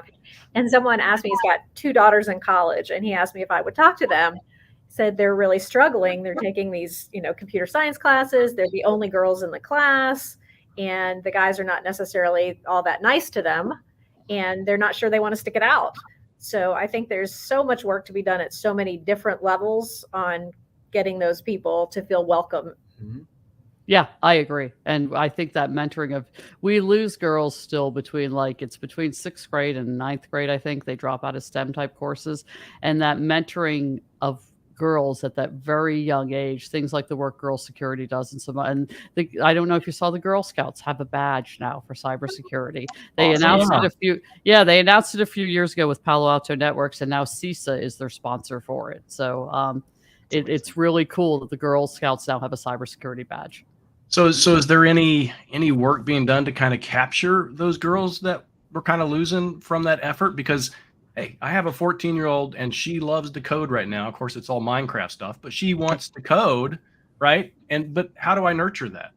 And someone asked me, he's got 2 daughters in college, and he asked me if I would talk to them. He said they're really struggling. They're taking these, computer science classes. They're the only girls in the class, and the guys are not necessarily all that nice to them. And they're not sure they want to stick it out. So I think there's so much work to be done at so many different levels on getting those people to feel welcome. Mm-hmm. Yeah, I agree. And I think that mentoring we lose girls still between 6th grade and 9th grade. I think they drop out of STEM type courses, and that mentoring of girls at that very young age, things like the work Girl Security does, I don't know if you saw, the Girl Scouts have a badge now for cybersecurity. They announced it a few years ago with Palo Alto Networks, and now CISA is their sponsor for it. So it's really cool that the Girl Scouts now have a cybersecurity badge. So is there any work being done to kind of capture those girls that we're kind of losing from that effort? Because hey, I have a 14-year-old and she loves to code right now. Of course, it's all Minecraft stuff, but she wants to code, right? But how do I nurture that?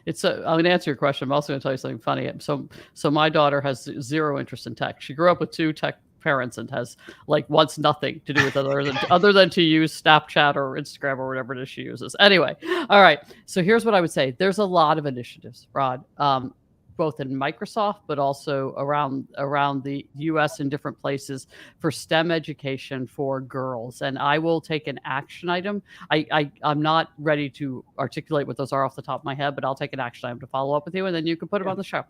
I'm going to answer your question. I'm also going to tell you something funny. So my daughter has zero interest in tech. She grew up with 2 tech parents and has wants nothing to do with other than to use Snapchat or Instagram or whatever it is she uses. Anyway, all right. So here's what I would say. There's a lot of initiatives, Rod, both in Microsoft, but also around the U.S. in different places for STEM education for girls. And I will take an action item. I'm not ready to articulate what those are off the top of my head, but I'll take an action item to follow up with you, and then you can put them on the show.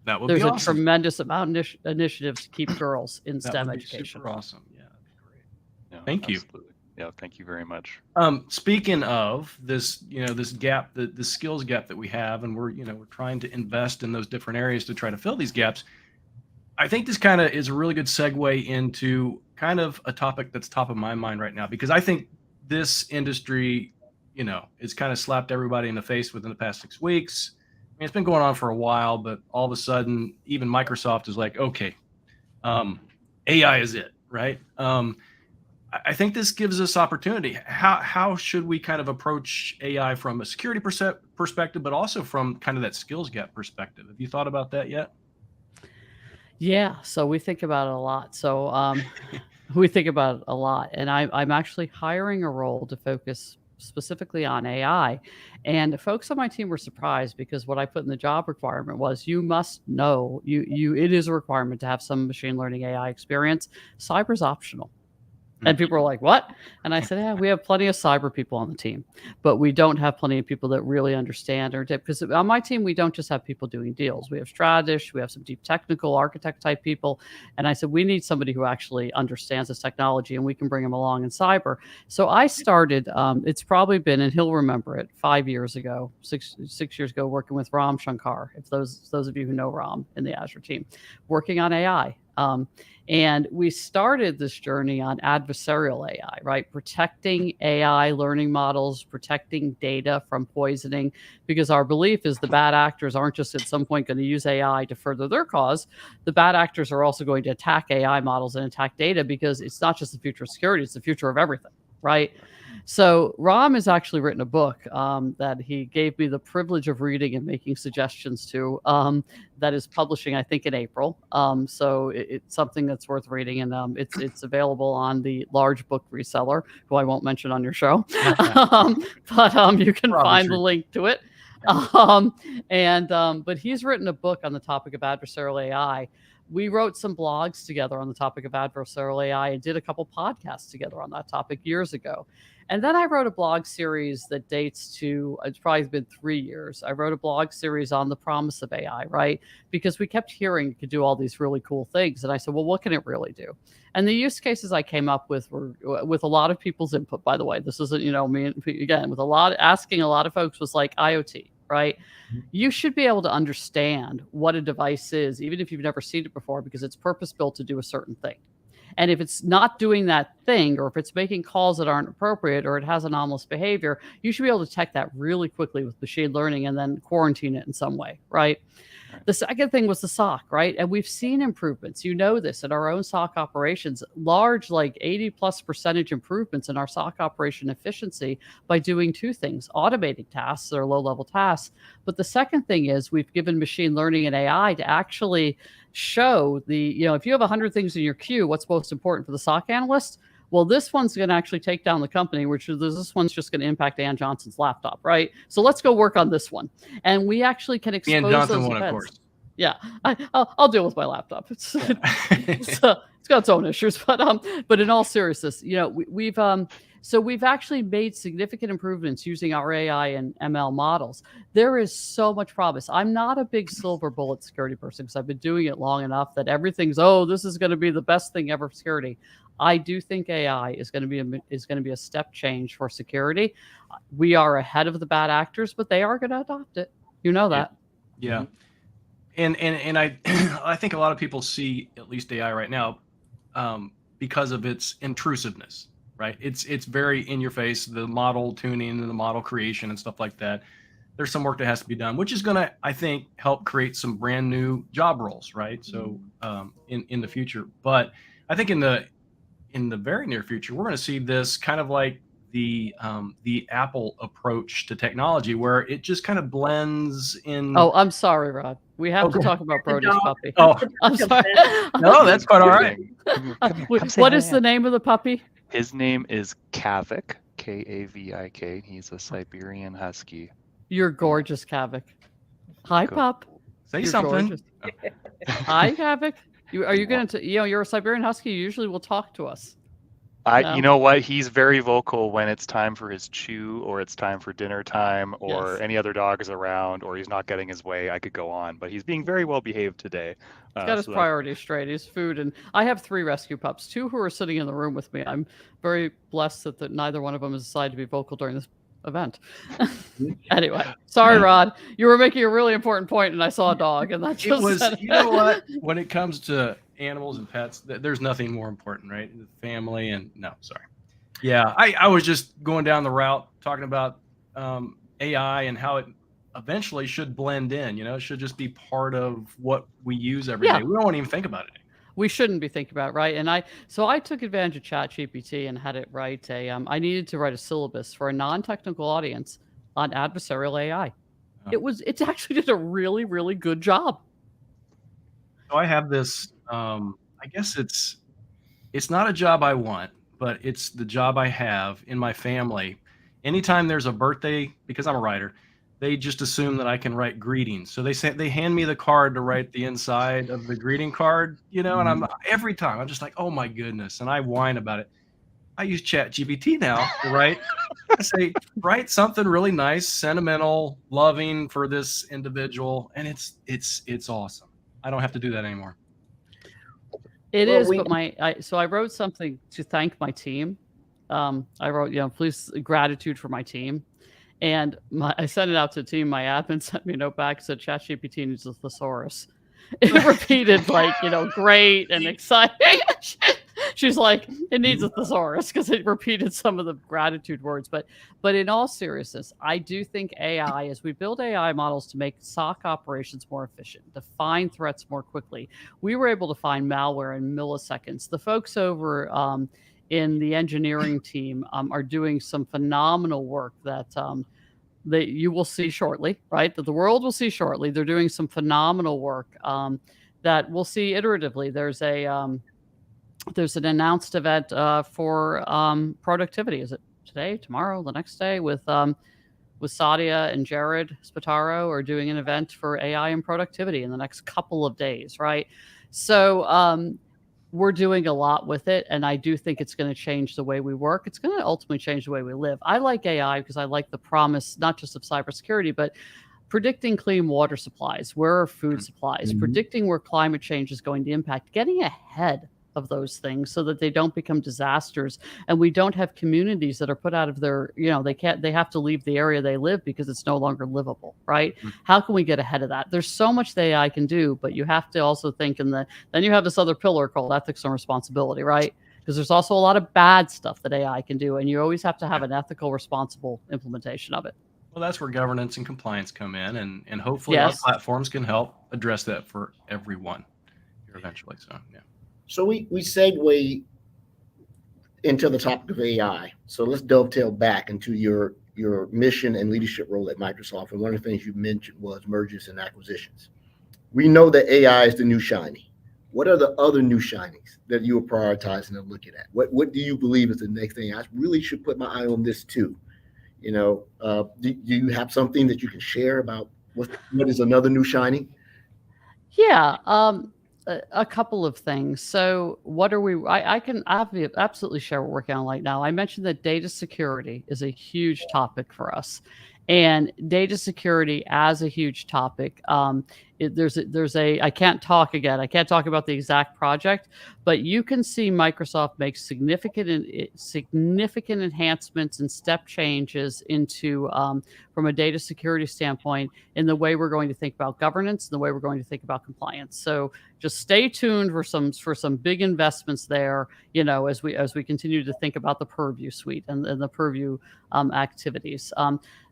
That would There's be a awesome. tremendous amount of initiatives to keep girls in That STEM would be education. super awesome. Yeah, that'd be great. Yeah, Thank you. absolutely. Yeah, thank you very much. Speaking of this, this gap, the skills gap that we have, and we're trying to invest in those different areas to try to fill these gaps. I think this kind of is a really good segue into kind of a topic that's top of my mind right now, because I think this industry, it's kind of slapped everybody in the face within the past 6 weeks. I mean, it's been going on for a while, but all of a sudden, even Microsoft is like, okay, AI is it, right? I think this gives us opportunity. How should we kind of approach AI from a security perspective, but also from kind of that skills gap perspective? Have you thought about that yet? Yeah, so we think about it a lot. So we think about it a lot, and I'm actually hiring a role to focus specifically on AI. And folks on my team were surprised because what I put in the job requirement was you must know it is a requirement to have some machine learning AI experience. Cyber's optional. And people are like, what? And I said, yeah, we have plenty of cyber people on the team, but we don't have plenty of people that really understand because on my team, we don't just have people doing deals. We have strategists, we have some deep technical architect type people. And I said, we need somebody who actually understands this technology and we can bring them along in cyber. So I started, it's probably been, and he'll remember it, 5 years ago, six years ago, working with Ram Shankar, if those of you who know Ram in the Azure team, working on AI. And we started this journey on adversarial AI, right? Protecting AI learning models, protecting data from poisoning, because our belief is the bad actors aren't just at some point going to use AI to further their cause. The bad actors are also going to attack AI models and attack data because it's not just the future of security, it's the future of everything, right? So Ram has actually written a book that he gave me the privilege of reading and making suggestions to that is publishing, I think, in April. So it's something that's worth reading, and it's available on the large book reseller, who I won't mention on your show, but you can find the link to it. But he's written a book on the topic of adversarial AI. We wrote some blogs together on the topic of adversarial AI and did a couple podcasts together on that topic years ago. And then I wrote a blog series that dates to, it's probably been 3 years. I wrote a blog series on the promise of AI, right? Because we kept hearing it could do all these really cool things. And I said, well, what can it really do? And the use cases I came up with were with a lot of people's input, by the way. This isn't, me, again, with asking a lot of folks was like IoT, right? You should be able to understand what a device is, even if you've never seen it before, because it's purpose-built to do a certain thing. And if it's not doing that thing, or if it's making calls that aren't appropriate, or it has anomalous behavior, you should be able to detect that really quickly with machine learning and then quarantine it in some way, right? The second thing was the SOC, right? And we've seen improvements. You know this in our own SOC operations, large, like 80+% improvements in our SOC operation efficiency by doing 2 things: automating tasks that are low-level tasks. But the second thing is we've given machine learning and AI to actually show if you have 100 things in your queue, what's most important for the SOC analyst? Well, this one's going to actually take down the company, which is this one's just going to impact Ann Johnson's laptop, right? So let's go work on this one. And we actually can expose Ann Johnson those one, events. of course. Yeah, I'll deal with my laptop. It's got its own issues, but in all seriousness, we've actually made significant improvements using our AI and ML models. There is so much promise. I'm not a big silver bullet security person because I've been doing it long enough that everything's, this is going to be the best thing ever for security. I do think AI is going to be a step change for security. We are ahead of the bad actors, but they are going to adopt it. You know that. Yeah. And I think a lot of people see at least AI right now because of its intrusiveness, right? It's very in your face, the model tuning and the model creation and stuff like that. there's some work that has to be done, which is going to, I think, help create some brand new job roles, right? So in the future, but I think in the very near future, we're going to see this kind of like the Apple approach to technology, where it just kind of blends in. Oh, I'm sorry, Rod. We have to talk about Brody's puppy. Oh, I'm sorry. no, that's quite all right. What is the name of the puppy? His name is Kavik, Kavik. He's a Siberian Husky. You're gorgeous, Kavik. Hi, pup. Say You're something. gorgeous. Hi, Kavik. Are you going to? You're a Siberian Husky. You usually will talk to us. You know what? He's very vocal when it's time for his chew, or it's time for dinner time, or any other dog is around, or he's not getting his way. I could go on, but he's being very well behaved today. He's got his priorities straight. His food, and I have 3 rescue pups, 2 who are sitting in the room with me. I'm very blessed that neither one of them has decided to be vocal during this event. Anyway, sorry, Rod. You were making a really important point, and I saw a dog, and that just was. You know what? When it comes to animals and pets, there's nothing more important, right? The family and no, sorry. Yeah, I was just going down the route talking about AI and how it eventually should blend in. It should just be part of what we use every day. We don't want to even think about it anymore. We shouldn't be thinking about it, right? And I took advantage of ChatGPT and had it write I needed to write a syllabus for a non-technical audience on adversarial AI. Oh. It actually did a really, really good job. So I have this. I guess it's not a job I want, but it's the job I have in my family. Anytime there's a birthday, because I'm a writer, they just assume that I can write greetings. So they hand me the card to write the inside of the greeting card, and every time I'm just like, oh my goodness. And I whine about it. I use ChatGPT now to write. I say, write something really nice, sentimental, loving for this individual. And it's awesome. I don't have to do that anymore. It is, but so I wrote something to thank my team. I wrote, please gratitude for my team. And I sent it out to the team. My admin sent me a note back, said ChatGPT needs a thesaurus. It repeated great and exciting. She's like, it needs a thesaurus because it repeated some of the gratitude words. But in all seriousness, I do think AI, as we build AI models to make SOC operations more efficient, to find threats more quickly, we were able to find malware in milliseconds. The folks over in the engineering team are doing some phenomenal work that you will see shortly, right? That the world will see shortly. They're doing some phenomenal work that we'll see iteratively. There's an announced event for productivity. Is it today, tomorrow, the next day? With Sadia and Jared Spataro are doing an event for AI and productivity in the next couple of days, right? So we're doing a lot with it, and I do think it's going to change the way we work. It's going to ultimately change the way we live. I like AI because I like the promise, not just of cybersecurity, but predicting clean water supplies, where are food supplies, predicting where climate change is going to impact, getting ahead of those things so that they don't become disasters, and we don't have communities that are put out of their, they have to leave the area they live because it's no longer livable, right? How can we get ahead of that? There's so much that AI can do, but you have to also think then you have this other pillar called ethics and responsibility, right? Because there's also a lot of bad stuff that AI can do, and you always have to have an ethical, responsible implementation of it. Well, that's where governance and compliance come in, and hopefully our platforms can help address that for everyone here eventually. So, yeah. So we segue into the topic of AI. So let's dovetail back into your mission and leadership role at Microsoft. And one of the things you mentioned was mergers and acquisitions. We know that AI is the new shiny. What are the other new shinies that you are prioritizing and looking at? What do you believe is the next thing? I really should put my eye on this too. Do you have something that you can share about what is another new shiny? Yeah. A couple of things. So what are we, I can absolutely share what we're working on right now. I mentioned that data security is a huge topic for us, and data security as a huge topic. I can't talk about the exact project, but you can see Microsoft make significant enhancements and step changes into, from a data security standpoint, in the way we're going to think about governance and the way we're going to think about compliance. So just stay tuned for some big investments there, as we continue to think about the Purview suite and the Purview activities.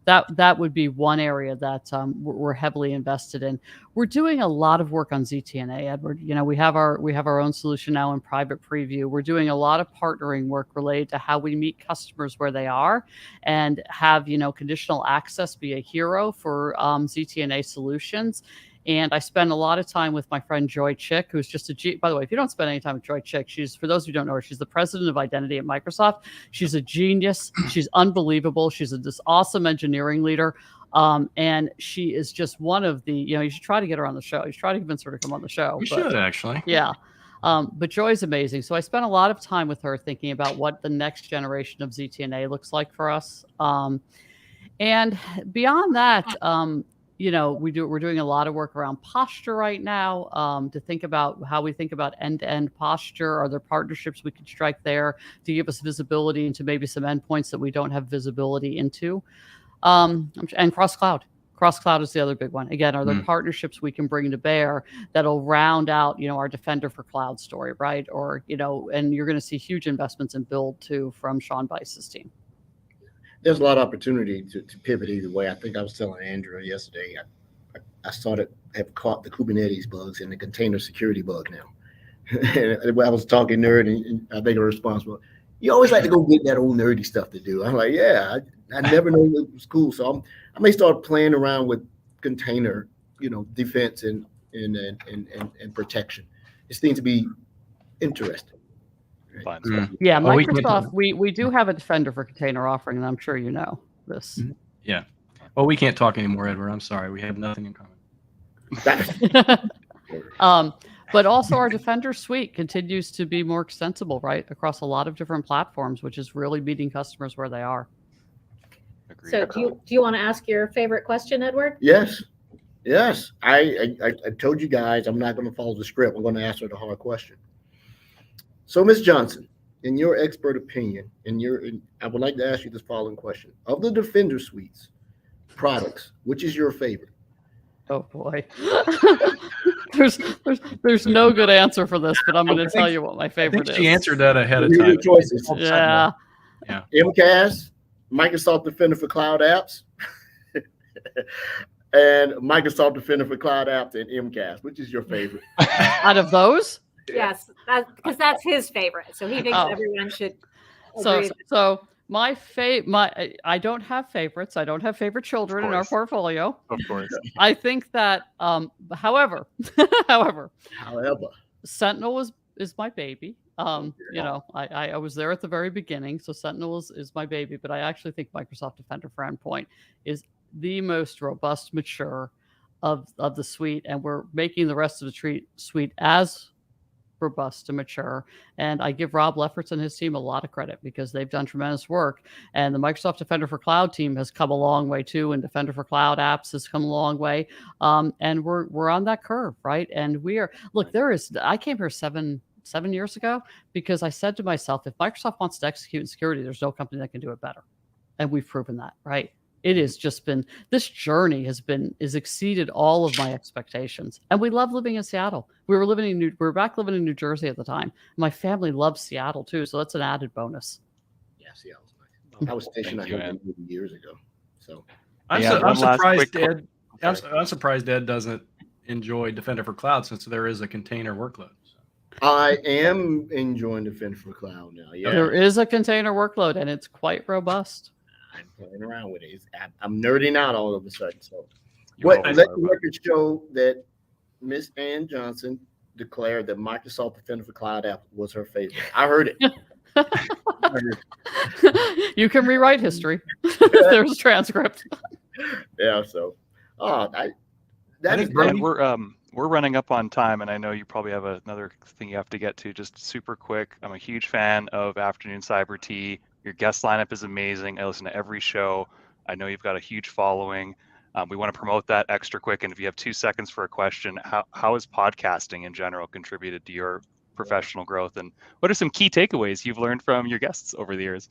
that would be one area that we're heavily invested in. We're doing a lot of work on ZTNA, Edward. We have our own solution now in private preview. We're doing a lot of partnering work related to how we meet customers where they are and have conditional access be a hero for ZTNA solutions. And I spend a lot of time with my friend Joy Chick, who's just by the way, if you don't spend any time with Joy Chick, for those who don't know her, she's the president of identity at Microsoft. She's a genius. She's unbelievable. She's this awesome engineering leader. And she is just one of the, you should try to get her on the show. You should try to convince her to come on the show. We should actually. Yeah. But Joy's amazing. So I spent a lot of time with her thinking about what the next generation of ZTNA looks like for us. And beyond that, we're doing a lot of work around posture right now to think about how we think about end-to-end posture. Are there partnerships we could strike there to give us visibility into maybe some endpoints that we don't have visibility into? And cross-cloud. Cross-cloud is the other big one. Again, are there partnerships we can bring to bear that'll round out, our Defender for Cloud story, right? Or, and you're going to see huge investments in build too from Sean Bice's team. There's a lot of opportunity to pivot either way. I think I was telling Andrew yesterday, I have caught the Kubernetes bugs and the container security bug now. And I was talking nerd, and I think a response was, you always like to go get that old nerdy stuff to do. I'm like, yeah, I never knew it was cool. So I may start playing around with container, defense and protection. It seems to be interesting. Fun. Yeah, Microsoft, we do have a Defender for Container offering, and I'm sure you know this. Yeah. Well, we can't talk anymore, Edward. I'm sorry. We have nothing in common. But also our Defender suite continues to be more extensible, right, across a lot of different platforms, which is really meeting customers where they are. Agreed. So do you want to ask your favorite question, Edward? Yes. I told you guys I'm not going to follow the script. I'm going to answer the hard question. So, Ms. Johnson, in your expert opinion, I would like to ask you this following question. Of the Defender suites products, which is your favorite? Oh boy. there's no good answer for this, but I'm going to tell you what my favorite is. She answered that ahead of time. Choices. Yeah. MCAS, Microsoft Defender for Cloud Apps, and Microsoft Defender for Cloud Apps and MCAS. Which is your favorite? Out of those? Yes, because that's his favorite. So he thinks everyone should. So I don't have favorites. I don't have favorite children in our portfolio. Of course. I think that, however, Sentinel is my baby. I was there at the very beginning, so Sentinel is my baby. But I actually think Microsoft Defender for Endpoint is the most robust, mature of the suite, and we're making the rest of the suite as robust and mature. And I give Rob Lefferts and his team a lot of credit because they've done tremendous work. And the Microsoft Defender for Cloud team has come a long way too, and Defender for Cloud Apps has come a long way. And we're on that curve, right? And I came here seven years ago because I said to myself, if Microsoft wants to execute in security, there's no company that can do it better. And we've proven that, right? It has just been, this journey has exceeded all of my expectations. And we love living in Seattle. We were back living in New Jersey at the time. My family loves Seattle too. So that's an added bonus. Yeah, Seattle's nice. I was stationed out here years ago. So I'm surprised Ed doesn't enjoy Defender for Cloud since there is a container workload. I am enjoying Defender for Cloud now. Yeah. There is a container workload and it's quite robust. I'm playing around with it. I'm nerding out all of a sudden. So, let the record show that Miss Ann Johnson declared that Microsoft Defender for Cloud App was her favorite. I heard it. You can rewrite history. There's a transcript. Yeah. So, we're running up on time, and I know you probably have another thing you have to get to. Just super quick. I'm a huge fan of Afternoon Cyber Tea. Your guest lineup is amazing. I listen to every show. I know you've got a huge following. We want to promote that extra quick. And if you have 2 seconds for a question, how has podcasting in general contributed to your professional growth? And what are some key takeaways you've learned from your guests over the years?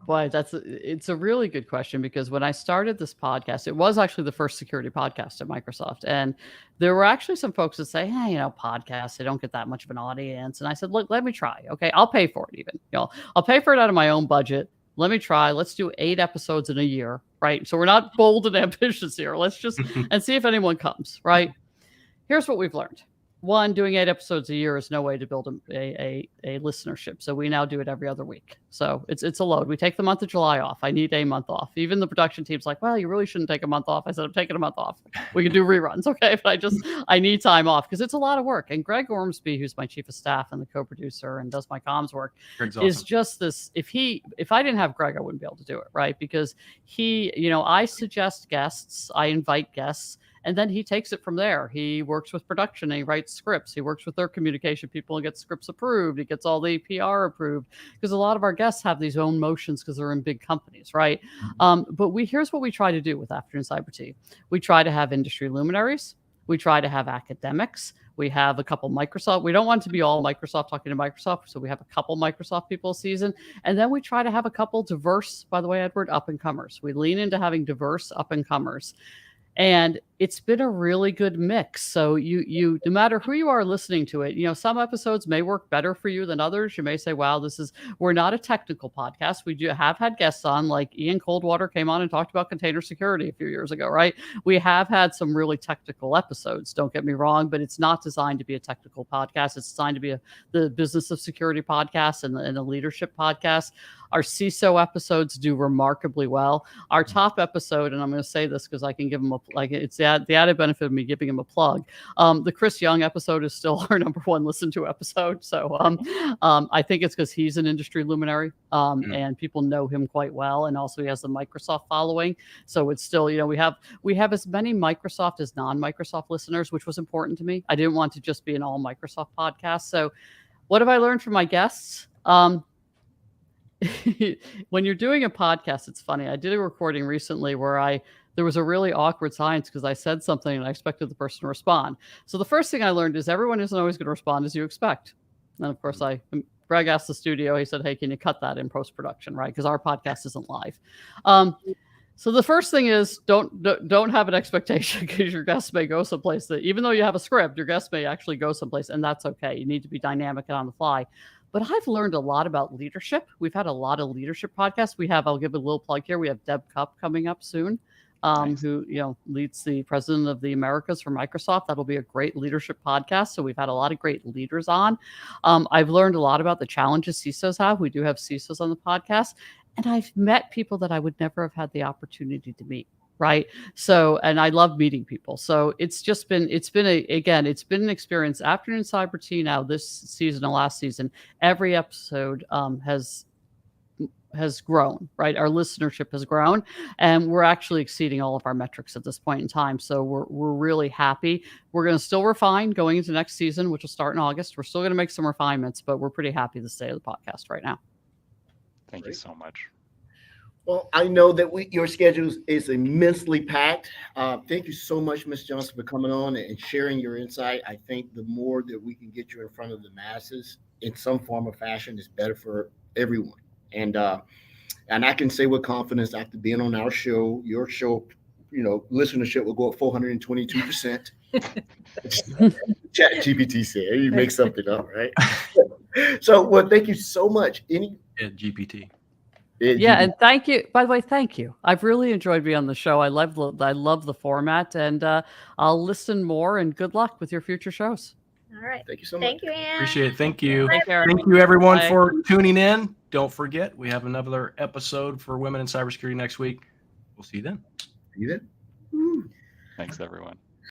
Boy, it's a really good question because when I started this podcast, it was actually the first security podcast at Microsoft. And there were actually some folks that say, hey, podcasts, they don't get that much of an audience. And I said, look, let me try. Okay, I'll pay for it even. I'll pay for it out of my own budget. Let me try. Let's do 8 episodes in a year, right? right? So we're not bold and ambitious here. Let's just and see if anyone comes, right? Here's what we've learned. One, doing 8 episodes a year is no way to build a listenership. So we now do it every other week. So it's a load. We take the month of July off. I need a month off. Even the production team's like, well, you really shouldn't take a month off. I said, I'm taking a month off. We can do reruns, okay? But I need time off because it's a lot of work. And Greg Ormsby, who's my chief of staff and the co-producer and does my comms work, Greg's is awesome. just this. If I didn't have Greg, I wouldn't be able to do it, right? Because he, I suggest guests, I invite guests. And then he takes it from there. He works with production and he writes scripts. He works with their communication people and gets scripts approved. He gets all the PR approved because a lot of our guests have these own motions because they're in big companies, right? But here's what we try to do with Afternoon Cyber Tea. We try to have industry luminaries. We try to have academics. We have a couple Microsoft. We don't want to be all Microsoft talking to Microsoft. So we have a couple Microsoft people a season. And then we try to have a couple diverse, by the way, Edward, up and comers. We lean into having diverse up and comers. And it's been a really good mix. So you no matter who you are listening to it, some episodes may work better for you than others. You may say, wow, we're not a technical podcast. We have had guests on, like Ian Coldwater came on and talked about container security a few years ago, right? We have had some really technical episodes, don't get me wrong, but it's not designed to be a technical podcast. It's designed to be the business of security podcast and a leadership podcast. Our CISO episodes do remarkably well. Our top episode, and I'm going to say this because I can give them it's the added benefit of me giving him a plug. The Chris Young episode is still our number one listened to episode. So I think it's because he's an industry luminary and people know him quite well. And also he has the Microsoft following. So it's still, we have as many Microsoft as non-Microsoft listeners, which was important to me. I didn't want to just be an all Microsoft podcast. So what have I learned from my guests? When you're doing a podcast, it's funny. I did a recording recently where there was a really awkward silence because I said something and I expected the person to respond. So the first thing I learned is everyone isn't always going to respond as you expect. And of course, Greg asked the studio, he said, hey, can you cut that in post-production, right? Because our podcast isn't live. So the first thing is don't have an expectation because your guests may go someplace that even though you have a script, your guests may actually go someplace, and that's okay. You need to be dynamic and on the fly. But I've learned a lot about leadership. We've had a lot of leadership podcasts. I'll give a little plug here. We have Deb Cupp coming up soon, nice. Who leads the president of the Americas for Microsoft. That'll be a great leadership podcast. So we've had a lot of great leaders on. I've learned a lot about the challenges CISOs have. We do have CISOs on the podcast. And I've met people that I would never have had the opportunity to meet. Right. So, and I love meeting people. So it's been an experience. Afternoon Cyber Tea now this season and last season, every episode has grown, right? Our listenership has grown and we're actually exceeding all of our metrics at this point in time. So we're really happy. We're going to still refine going into next season, which will start in August. We're still going to make some refinements, but we're pretty happy with the state of the podcast right now. Thank you so much. Well, I know that your schedule is immensely packed. Thank you so much, Ms. Johnson, for coming on and sharing your insight. I think the more that we can get you in front of the masses in some form or fashion is better for everyone. And I can say with confidence after being on your show, listenership will go up 422%. Chat GPT said, you make something up, right? So, well, thank you so much. GPT. And thank you. By the way, thank you. I've really enjoyed being on the show. I love the format, and I'll listen more. And good luck with your future shows. All right. Thank you so much. Thank you, Ann. Appreciate it. Thank you. Take care. Thank you, everyone, Bye. for tuning in. Don't forget, we have another episode for Women in Cybersecurity next week. We'll see you then. See you then. Thanks, everyone.